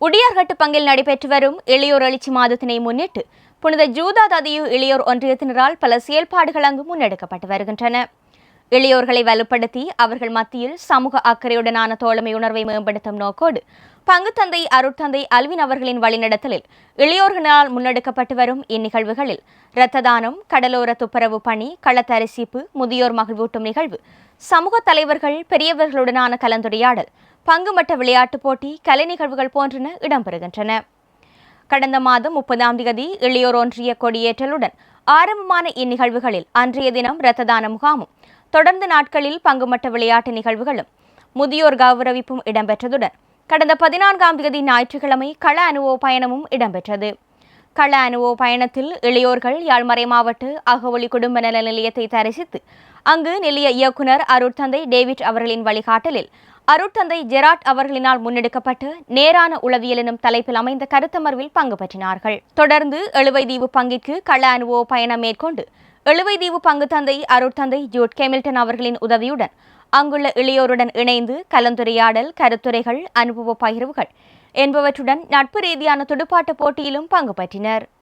உடியார்கட்டு பங்கில் நடைபெற்று வரும் இளையோர் எழுச்சி மாதத்தினை முன்னிட்டு புனித ஜூதா ததியு இளையோர் ஒன்றியத்தினரால் பல செயல்பாடுகள் அங்கு முன்னெடுக்கப்பட்டு வருகின்றன. இளையோர்களை வலுப்படுத்தி அவர்கள் மத்தியில் சமூக அக்கறையுடனான தோழமை உணர்வை மேம்படுத்தும் நோக்கோடு பங்குத்தந்தை அருட்தந்தை அல்வின் அவர்களின் வழிநடத்தலில் இளையோர்களால் முன்னெடுக்கப்பட்டு வரும் இந்நிகழ்வுகளில் இரத்த தானம், கடலோர துப்புரவு பணி, களத்தரிசிப்பு, முதியோர் மகிழ்வூட்டும் நிகழ்வு, சமூக தலைவர்கள் பெரியவர்களுடனான கலந்துரையாடல், பங்குமட்ட விளையாட்டுப் போட்டி, கலை நிகழ்வுகள் போன்றன இடம்பெறுகின்றன. கடந்த மாதம் 30ஆம் தேதி இளையோர் ஒன்றிய கொடியேற்றலுடன் ஆரம்பமான இந்நிகழ்வுகளில் அன்றைய தினம் இரத்த தான முகாமும், தொடர்ந்த நாட்களில் பங்குமட்ட விளையாட்டு நிகழ்வுகளும், முதியோர் கௌரவிப்பும் இடம்பெற்றதுடன் கடந்த 14ஆம் தேதி ஞாயிற்றுக்கிழமை கள அனுபவ பயணமும் இடம்பெற்றது. கள அனுபவ பயணத்தில் இளையோர்கள் யாழ்மறை மாவட்ட அகவொளி குடும்ப நல நிலையத்தை தரிசித்து அங்கு நிலைய இயக்குனர் அருட்தந்தை டேவிட் அவர்களின் வழிகாட்டலில் அருட்தந்தை ஜெராட் அவர்களினால் முன்னெடுக்கப்பட்டு நேரான உளவியல் எனும் தலைப்பில் அமைந்த கருத்தமர்வில் பங்கு பெற்றினார்கள். தொடர்ந்து எழுவைதீவு பங்கிற்கு கள அனுபவ பயணம் மேற்கொண்டு எழுவைதீவு பங்கு தந்தை அருட்தந்தை ஜூட் கெமில்டன் அவர்களின் உதவியுடன் அங்குள்ள இளையோருடன் இணைந்து கலந்துரையாடல், கருத்துரைகள், அனுபவ பகிர்வுகள் என்பவற்றுடன் நட்பு ரீதியான துடுப்பாட்ட போட்டியிலும் பங்கு பற்றினர்.